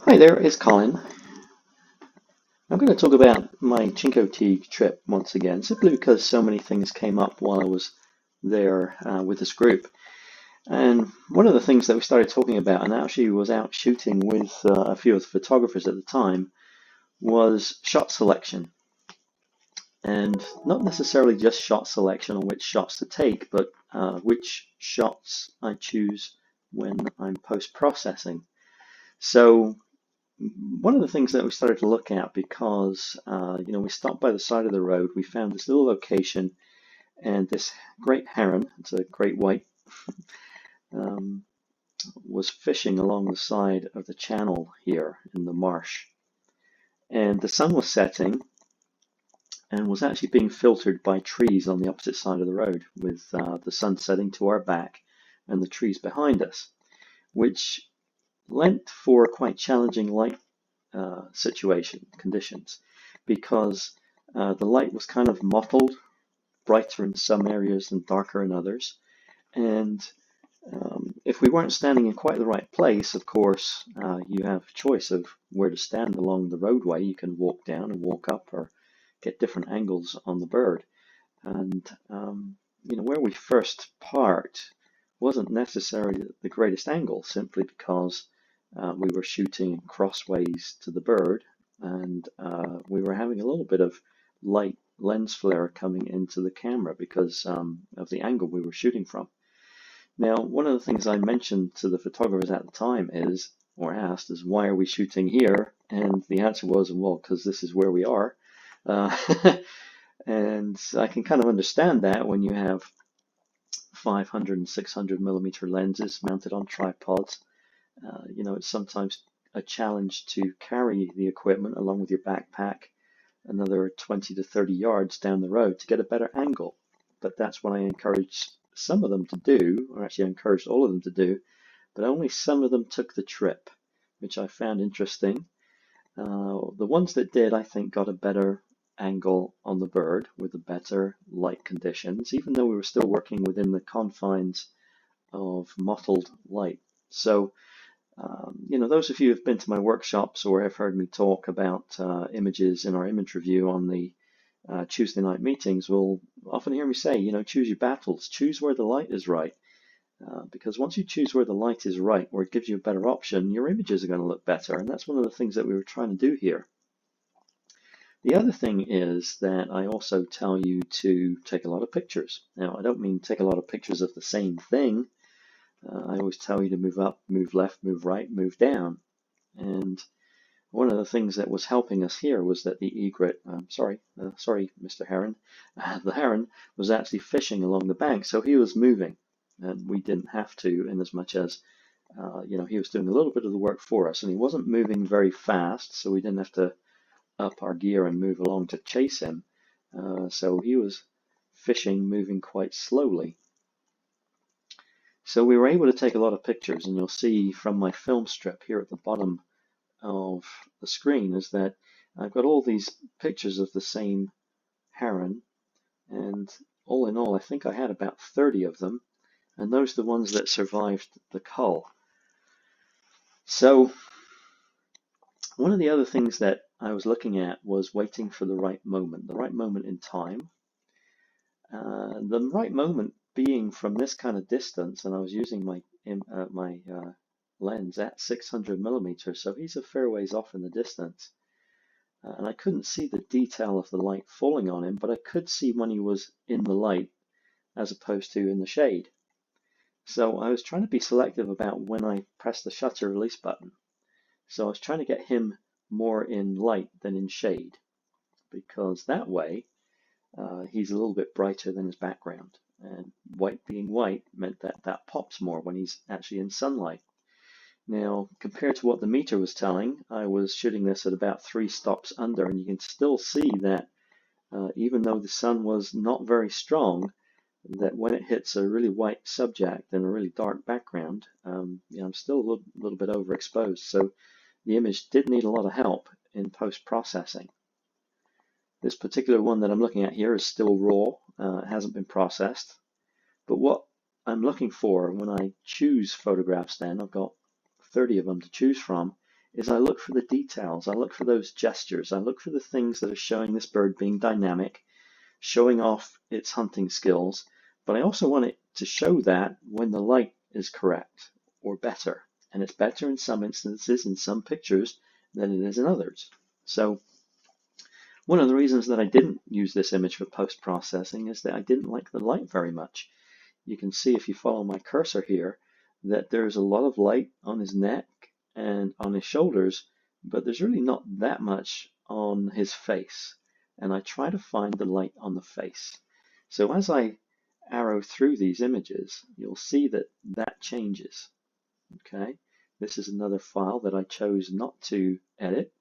Hi there, it's Colin. I'm going to talk about my Chincoteague trip once again, simply because so many things came up while I was there with this group. And one of the things that we started talking about, and actually was out shooting with a few of the photographers at the time, was shot selection. And not necessarily just shot selection on which shots to take, but which shots I choose when I'm post-processing. So one of the things that we started to look at because we stopped by the side of the road, we found this little location, and this great heron, it's a great white, um, was fishing along the side of the channel here in the marsh. And the sun was setting and was actually being filtered by trees on the opposite side of the road, with the sun setting to our back and the trees behind us, which lent for quite challenging light conditions, because the light was kind of mottled, brighter in some areas and darker in others. And if we weren't standing in quite the right place, of course, you have a choice of where to stand along the roadway. You can walk down and walk up, or get different angles on the bird. And where we first parked wasn't necessarily the greatest angle, simply because we were shooting crossways to the bird, and we were having a little bit of light lens flare coming into the camera because of the angle we were shooting from. Now, one of the things I mentioned to the photographers at the time is, or asked, is why are we shooting here? And the answer was, well, because this is where we are. Uh, and I can kind of understand that when you have 500 and 600 millimeter lenses mounted on tripods. It's sometimes a challenge to carry the equipment along with your backpack another 20 to 30 yards down the road to get a better angle. But that's what I encouraged some of them to do, or actually I encouraged all of them to do, but only some of them took the trip, which I found interesting. The ones that did, I think, got a better angle on the bird with the better light conditions, even though we were still working within the confines of mottled light. So those of you who've been to my workshops or have heard me talk about images in our image review on the Tuesday night meetings will often hear me say, choose your battles, choose where the light is right. Because once you choose where the light is right, or it gives you a better option, your images are going to look better. And that's one of the things that we were trying to do here. The other thing is that I also tell you to take a lot of pictures. Now, I don't mean take a lot of pictures of the same thing. I always tell you to move up, move left, move right, move down. And one of the things that was helping us here was that the egret, sorry, Mr. Heron, the heron was actually fishing along the bank, so he was moving, and we didn't have to, in as much as, he was doing a little bit of the work for us, and he wasn't moving very fast, so we didn't have to up our gear and move along to chase him. So he was fishing, moving quite slowly. So we were able to take a lot of pictures, and you'll see from my film strip here at the bottom of the screen is that I've got all these pictures of the same heron, and all in all I think I had about 30 of them, and those are the ones that survived the cull. So one of the other things that I was looking at was waiting for the right moment in time. The right moment being from this kind of distance, and I was using my lens at 600 millimeters, so he's a fair ways off in the distance. And I couldn't see the detail of the light falling on him, but I could see when he was in the light as opposed to in the shade. So I was trying to be selective about when I pressed the shutter release button. So I was trying to get him more in light than in shade, because that way he's a little bit brighter than his background. And white being white meant that that pops more when he's actually in sunlight. Now, compared to what the meter was telling, I was shooting this at about 3 stops under, and you can still see that even though the sun was not very strong, that when it hits a really white subject and a really dark background, I'm still a little bit overexposed. So the image did need a lot of help in post-processing. This particular one that I'm looking at here is still raw, it hasn't been processed. But what I'm looking for when I choose photographs then, I've got 30 of them to choose from, is I look for the details. I look for those gestures. I look for the things that are showing this bird being dynamic, showing off its hunting skills, but I also want it to show that when the light is correct or better. And it's better in some instances, in some pictures, than it is in others. So one of the reasons that I didn't use this image for post-processing is that I didn't like the light very much. You can see if you follow my cursor here that there's a lot of light on his neck and on his shoulders, but there's really not that much on his face. And I try to find the light on the face. So as I arrow through these images, you'll see that that changes. Okay, this is another file that I chose not to edit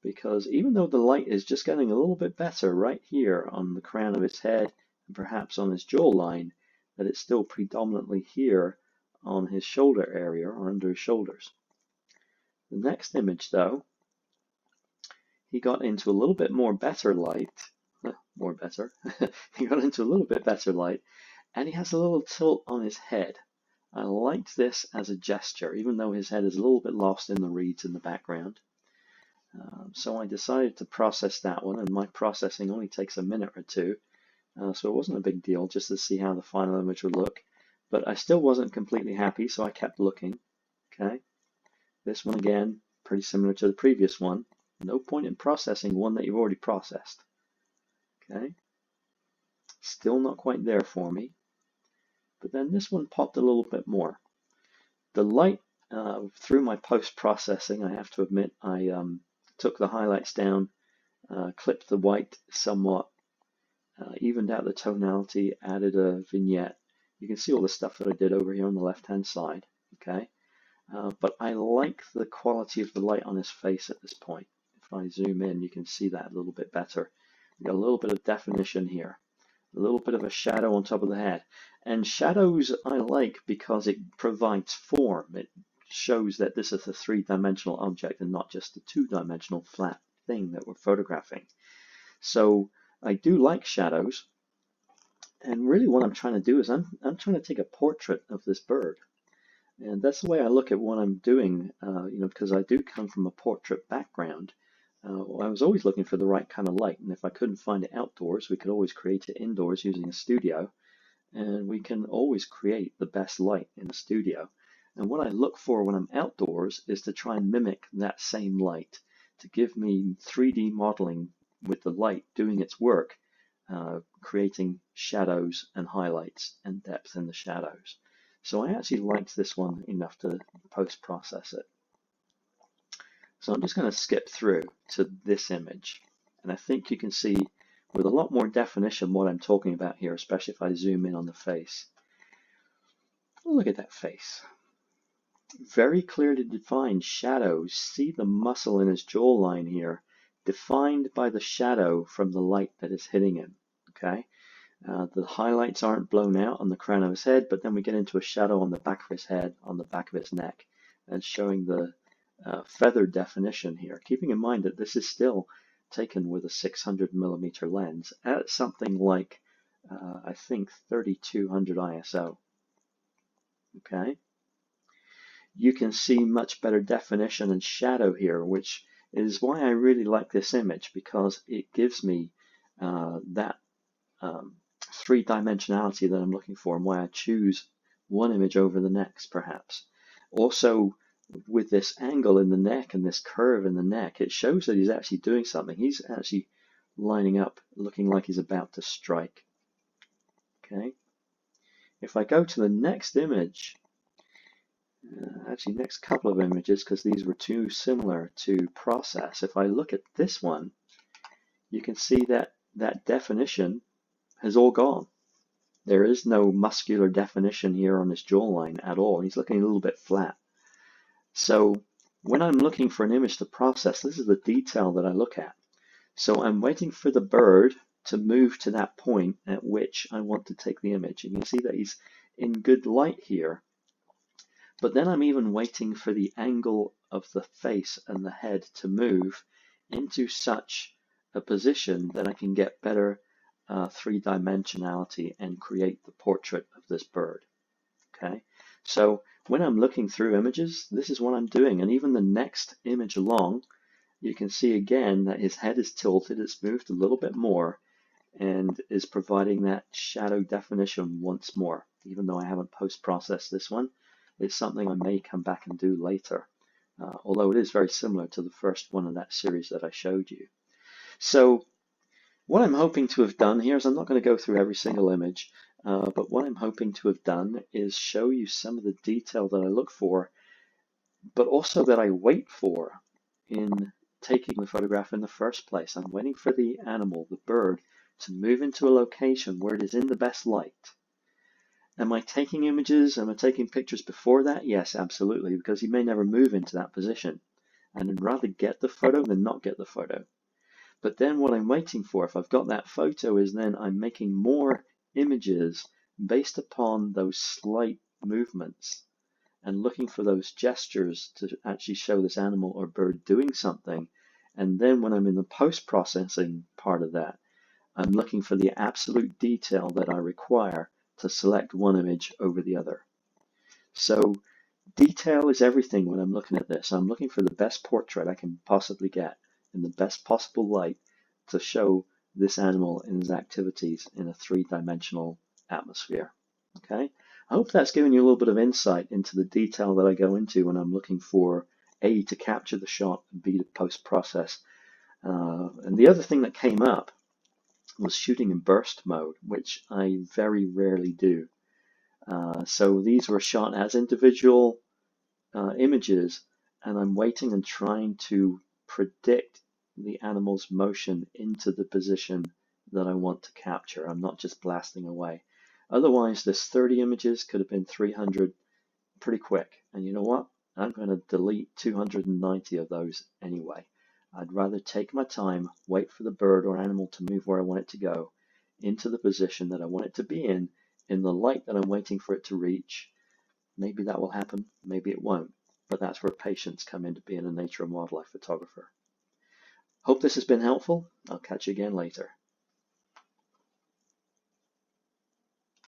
because even though the light is just getting a little bit better right here on the crown of his head and perhaps on his jawline, that it's still predominantly here on his shoulder area or under his shoulders. The next image though, he got into a little bit more better light, he got into a little bit better light, and he has a little tilt on his head. I liked this as a gesture, even though his head is a little bit lost in the reeds in the background. So I decided to process that one, and my processing only takes a minute or two, so it wasn't a big deal just to see how the final image would look. But I still wasn't completely happy, so I kept looking. Okay, this one again, pretty similar to the previous one. No point in processing one that you've already processed. Okay, still not quite there for me. But then this one popped a little bit more. The light, through my post-processing, I have to admit, I took the highlights down, clipped the white somewhat, evened out the tonality, added a vignette. You can see all the stuff that I did over here on the left-hand side. Okay, but I like the quality of the light on his face at this point. If I zoom in, you can see that a little bit better. We've got a little bit of definition here, a little bit of a shadow on top of the head. And shadows I like because it provides form. It shows that this is a three-dimensional object and not just a two-dimensional flat thing that we're photographing. So I do like shadows. And really what I'm trying to do is I'm trying to take a portrait of this bird. And that's the way I look at what I'm doing, because I do come from a portrait background. I was always looking for the right kind of light, and if I couldn't find it outdoors, we could always create it indoors using a studio, and we can always create the best light in the studio. And what I look for when I'm outdoors is to try and mimic that same light, to give me 3D modeling with the light doing its work, creating shadows and highlights and depth in the shadows. So I actually liked this one enough to post-process it. So I'm just going to skip through to this image. And I think you can see with a lot more definition what I'm talking about here, especially if I zoom in on the face. Look at that face. Very clearly defined shadows. See the muscle in his jawline here, defined by the shadow from the light that is hitting him. Okay. The highlights aren't blown out on the crown of his head, but then we get into a shadow on the back of his head, on the back of his neck, and showing the feather definition here, keeping in mind that this is still taken with a 600mm lens at something like, I think, 3200 ISO. Okay, you can see much better definition and shadow here, which is why I really like this image, because it gives me that three-dimensionality that I'm looking for, and why I choose one image over the next, perhaps. Also, with this angle in the neck and this curve in the neck, it shows that he's actually doing something. He's actually lining up, looking like he's about to strike. Okay. If I go to the next image, actually next couple of images, because these were too similar to process. If I look at this one, you can see that that definition has all gone. There is no muscular definition here on his jawline at all. He's looking a little bit flat. So when I'm looking for an image to process, this is the detail that I look at. So I'm waiting for the bird to move to that point at which I want to take the image. And you can see that he's in good light here. But then I'm even waiting for the angle of the face and the head to move into such a position that I can get better three-dimensionality and create the portrait of this bird. Okay, so when I'm looking through images, this is what I'm doing. And even the next image along, you can see again that his head is tilted, it's moved a little bit more, and is providing that shadow definition once more. Even though I haven't post-processed this one, it's something I may come back and do later, although it is very similar to the first one in that series that I showed you. So what I'm hoping to have done here is I'm not going to go through every single image, but what I'm hoping to have done is show you some of the detail that I look for, but also that I wait for in taking the photograph in the first place. I'm waiting for the animal, the bird, to move into a location where it is in the best light. Am I taking images? Am I taking pictures before that? Yes, absolutely, because he may never move into that position. And I'd rather get the photo than not get the photo. But then what I'm waiting for, if I've got that photo, is then I'm making more images based upon those slight movements and looking for those gestures to actually show this animal or bird doing something. And then when I'm in the post-processing part of that, I'm looking for the absolute detail that I require to select one image over the other. So detail is everything when I'm looking at this. I'm looking for the best portrait I can possibly get in the best possible light to show this animal in his activities in a three-dimensional atmosphere. Okay? I hope that's given you a little bit of insight into the detail that I go into when I'm looking for A, to capture the shot, and B, to post-process. And the other thing that came up was shooting in burst mode, which I very rarely do. So these were shot as individual images, and I'm waiting and trying to predict the animal's motion into the position that I want to capture. I'm not just blasting away. Otherwise, this 30 images could have been 300 pretty quick. And you know what? I'm going to delete 290 of those anyway. I'd rather take my time, wait for the bird or animal to move where I want it to go, into the position that I want it to be in the light that I'm waiting for it to reach. Maybe that will happen, maybe it won't, but that's where patience come into being a nature and wildlife photographer. Hope this has been helpful. I'll catch you again later.